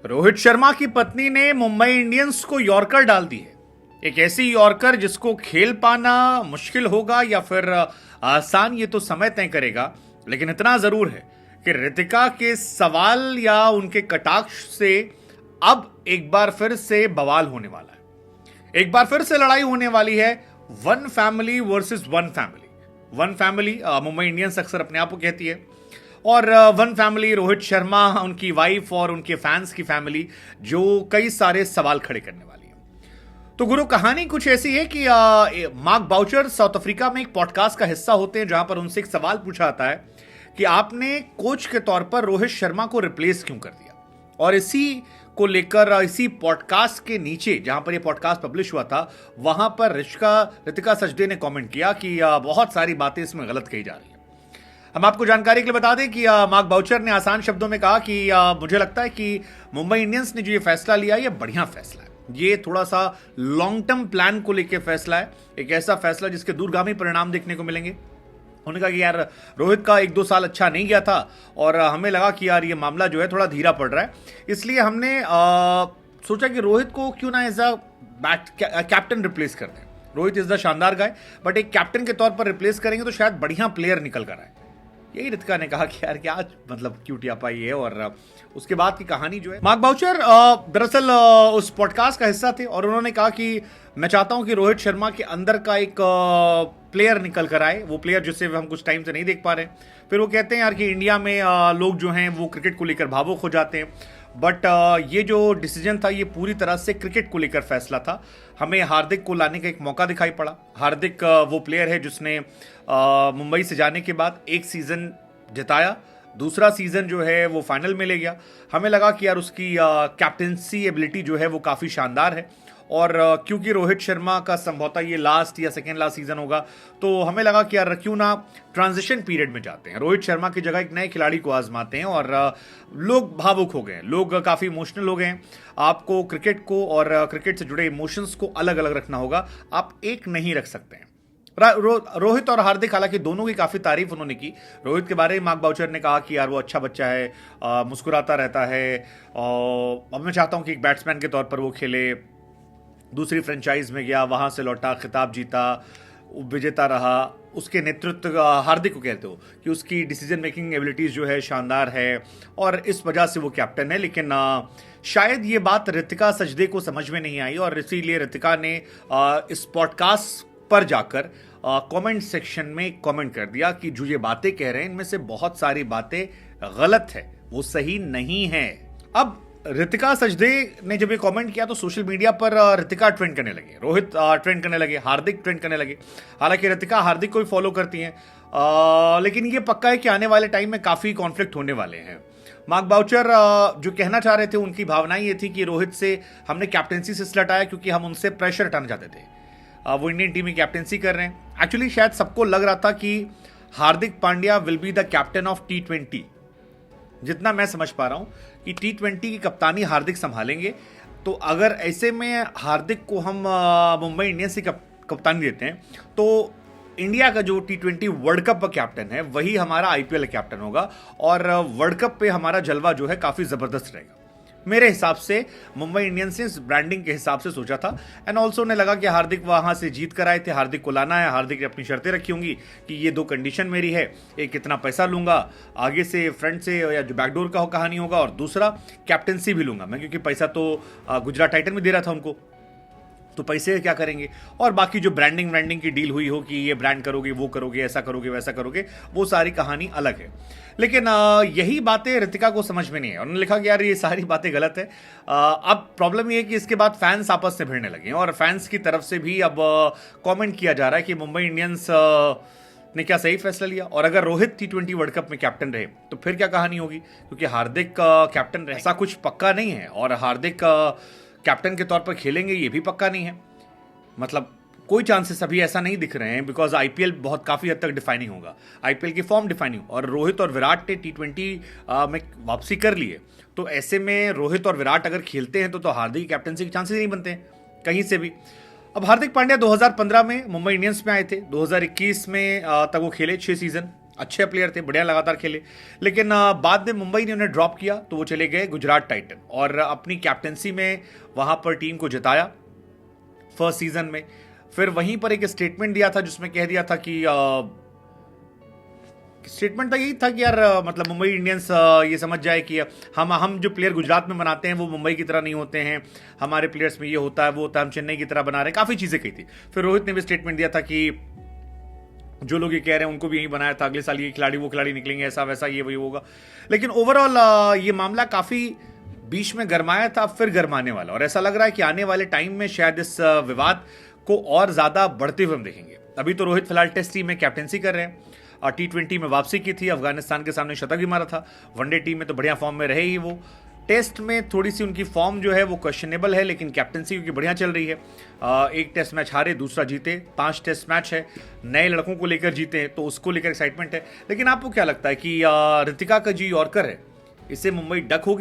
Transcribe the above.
रोहित शर्मा की पत्नी ने मुंबई इंडियंस को यॉर्कर डाल दी है। एक ऐसी यॉर्कर जिसको खेल पाना मुश्किल होगा या फिर आसान, ये तो समय तय करेगा। लेकिन इतना जरूर है कि रितिका के सवाल या उनके कटाक्ष से अब एक बार फिर से बवाल होने वाला है। एक बार फिर से लड़ाई होने वाली है, one family versus one family. One family Mumbai Indians अक्सर अपने आप को कहती है, और वन फैमिली रोहित शर्मा, उनकी वाइफ और उनके फैंस की फैमिली, जो कई सारे सवाल खड़े करने वाली है। तो गुरु, कहानी कुछ ऐसी है कि मार्क बाउचर साउथ अफ्रीका में एक पॉडकास्ट का हिस्सा होते हैं, जहां पर उनसे एक सवाल पूछा जाता है कि आपने कोच के तौर पर रोहित शर्मा को रिप्लेस क्यों कर दिया। और इसी को लेकर इसी पॉडकास्ट के नीचे, जहां पर यह पॉडकास्ट पब्लिश हुआ था, वहां पर रितिका सचदे ने कमेंट किया कि बहुत सारी बातें इसमें गलत कही जा रही है। हम आपको जानकारी के लिए बता दें कि मार्क बाउचर ने आसान शब्दों में कहा कि मुझे लगता है कि मुंबई इंडियंस ने जो ये फैसला लिया, ये बढ़िया फैसला है। ये थोड़ा सा लॉन्ग टर्म प्लान को लेकर फैसला है, एक ऐसा फैसला जिसके दूरगामी परिणाम देखने को मिलेंगे। उन्होंने कहा कि यार, रोहित का 1-2 साल अच्छा नहीं गया था और हमें लगा कि यार ये मामला जो है थोड़ा धीरा पड़ रहा है, इसलिए हमने सोचा कि रोहित को क्यों ना एज अ कैप्टन रिप्लेस कर दें। रोहित इज द शानदार गाय, बट एक कैप्टन के तौर पर रिप्लेस करेंगे तो शायद बढ़िया प्लेयर निकल कर आए। यही रितिका ने कहा कि यार क्या मतलब क्यूटिया पाई है। और उसके बाद की कहानी जो है, मार्क बाउचर दरअसल उस पॉडकास्ट का हिस्सा थे और उन्होंने कहा कि मैं चाहता हूं कि रोहित शर्मा के अंदर का एक प्लेयर निकल कर आए, वो प्लेयर जिसे हम कुछ टाइम से नहीं देख पा रहे हैं। फिर वो कहते हैं यार कि इंडिया में लोग जो हैं वो क्रिकेट को लेकर भावुक हो जाते हैं, बट ये जो डिसीजन था ये पूरी तरह से क्रिकेट को लेकर फैसला था। हमें हार्दिक को लाने का एक मौका दिखाई पड़ा। हार्दिक वो प्लेयर है जिसने मुंबई से जाने के बाद एक सीजन जिताया, दूसरा सीजन जो है वो फाइनल में ले गया। हमें लगा कि यार उसकी कैप्टेंसी एबिलिटी जो है वो काफ़ी शानदार है, और क्योंकि रोहित शर्मा का संभवतः ये लास्ट या सेकेंड लास्ट सीजन होगा, तो हमें लगा कि यार क्यों ना ट्रांजिशन पीरियड में जाते हैं, रोहित शर्मा की जगह एक नए खिलाड़ी को आजमाते हैं। और लोग भावुक हो गए हैं, लोग काफ़ी इमोशनल हो गए हैं। आपको क्रिकेट को और क्रिकेट से जुड़े इमोशंस को अलग अलग रखना होगा, आप एक नहीं रख सकते हैं। रोहित और हार्दिक, हालांकि दोनों की काफ़ी तारीफ उन्होंने की। रोहित के बारे में मार्क बाउचर ने कहा कि यार वो अच्छा बच्चा है, मुस्कुराता रहता है, और अब मैं चाहता हूं कि एक बैट्समैन के तौर पर वो खेले। दूसरी फ्रेंचाइज में गया, वहां से लौटा, खिताब जीता, विजेता रहा। उसके नेतृत्व, हार्दिक को कहते हो कि उसकी डिसीजन मेकिंग एबिलिटीज जो है शानदार है, और इस वजह से वो कैप्टन है। लेकिन शायद ये बात रितिका सचदे को समझ में नहीं आई, और इसीलिए रितिका ने इस पॉडकास्ट पर जाकर कमेंट सेक्शन में कमेंट कर दिया कि जो ये बातें कह रहे हैं इनमें से बहुत सारी बातें गलत है, वो सही नहीं है। अब रितिका सचदे ने जब ये कमेंट किया तो सोशल मीडिया पर रितिका ट्रेंड करने लगे, रोहित ट्रेंड करने लगे, हार्दिक ट्रेंड करने लगे। हालांकि रितिका हार्दिक को भी फॉलो करती हैं, लेकिन ये पक्का है कि आने वाले टाइम में काफ़ी कॉन्फ्लिक्ट होने वाले हैं। मार्क बाउचर जो कहना चाह रहे थे, उनकी भावनाएं ये थी कि रोहित से हमने कैप्टेंसी से हटाया क्योंकि हम उनसे प्रेशर हटाना चाहते थे। वो इंडियन टीम में कैप्टेंसी कर रहे हैं। एक्चुअली शायद सबको लग रहा था कि Hardik Pandya will be the captain of T20। जितना मैं समझ पा रहा हूं कि T20 की कप्तानी हार्दिक संभालेंगे। तो अगर ऐसे में हार्दिक को हम मुंबई इंडियंस की कप्तानी देते हैं, तो इंडिया का जो T20 वर्ल्ड कप का कैप्टन है वही हमारा IPL कैप्टन होगा, और वर्ल्ड कप पे हमारा जलवा जो है काफ़ी ज़बरदस्त रहेगा। मेरे हिसाब से मुंबई इंडियंस ने इस ब्रांडिंग के हिसाब से सोचा था। एंड ऑल्सो उन्हें लगा कि हार्दिक वहां से जीत कर आए थे, हार्दिक को लाना है। हार्दिक ने अपनी शर्तें रखी होंगी कि ये 2 कंडीशन मेरी है, एक कितना पैसा लूंगा आगे से, फ्रंट से, या जो बैकडोर का कहानी होगा, और दूसरा कैप्टेंसी भी लूंगा मैं, क्योंकि पैसा तो गुजरात टाइटन में दे रहा था उनको, तो पैसे क्या करेंगे। और बाकी जो ब्रांडिंग की डील हुई हो कि ये ब्रांड करोगे, वो करोगे, ऐसा करोगे, वैसा करोगे, वो सारी कहानी अलग है। लेकिन यही बातें रितिका को समझ में नहीं है। उन्होंने लिखा कि यार ये सारी बातें गलत है। अब प्रॉब्लम ये है कि इसके बाद फैंस आपस में भिड़ने लगे हैं, और फैंस की तरफ से भी अब कमेंट किया जा रहा है कि मुंबई इंडियंस ने क्या सही फैसला लिया। और अगर रोहित T20 वर्ल्ड कप में कैप्टन रहे तो फिर क्या कहानी होगी, क्योंकि हार्दिक कैप्टन रहे ऐसा कुछ पक्का नहीं है, और हार्दिक कैप्टन के तौर पर खेलेंगे ये भी पक्का नहीं है। मतलब कोई चांसेस अभी ऐसा नहीं दिख रहे हैं, बिकॉज IPL बहुत काफ़ी हद तक डिफाइनिंग होगा, IPL की फॉर्म डिफाइनिंग, और रोहित और विराट ने T20 में वापसी कर ली है। तो ऐसे में रोहित और विराट अगर खेलते हैं तो हार्दिक कैप्टनसी के चांसेस नहीं बनते हैं कहीं से भी। अब हार्दिक पांड्या 2015 में मुंबई इंडियंस में आए थे, 2021 में तक वो खेले 6 सीजन। अच्छे प्लेयर थे, बढ़िया लगातार खेले, लेकिन बाद में मुंबई ने उन्हें ड्रॉप किया तो वो चले गए गुजरात टाइटन और अपनी कैप्टनसी में वहां पर टीम को जिताया फर्स्ट सीजन में। फिर वहीं पर एक स्टेटमेंट दिया था जिसमें कह दिया था कि स्टेटमेंट तो यही था कि यार मतलब मुंबई इंडियंस ये समझ जाए कि हम जो प्लेयर गुजरात में बनाते हैं वो मुंबई की तरह नहीं होते हैं, हमारे प्लेयर्स में ये होता है वो होता है, हम चेन्नई की तरह बना रहे हैं, काफ़ी चीज़ें कही थी। फिर रोहित ने भी स्टेटमेंट दिया था कि जो लोग ये कह रहे हैं उनको भी यही बनाया था, अगले साल ये खिलाड़ी वो खिलाड़ी निकलेंगे, ऐसा वैसा ये वही होगा। लेकिन ओवरऑल ये मामला काफ़ी बीच में गरमाया था, फिर गरमाने वाला, और ऐसा लग रहा है कि आने वाले टाइम में शायद इस विवाद को और ज़्यादा बढ़ते हुए हम देखेंगे। अभी तो रोहित फिलहाल टेस्ट टीम में कैप्टनसी कर रहे हैं, T20 में वापसी की थी, अफगानिस्तान के सामने शतक भी मारा था, वनडे टीम में तो बढ़िया फॉर्म में रहे ही वो, टेस्ट में थोड़ी सी उनकी फॉर्म जो है वो क्वेश्चनेबल है, लेकिन कैप्टनसी उनकी बढ़िया चल रही है। एक टेस्ट मैच हारे, दूसरा जीते, 5 टेस्ट मैच है, नए लड़कों को लेकर जीते तो उसको लेकर एक्साइटमेंट है। लेकिन आपको क्या लगता है कि ऋतिका का जो यॉर्कर है इससे मुंबई डक होगी?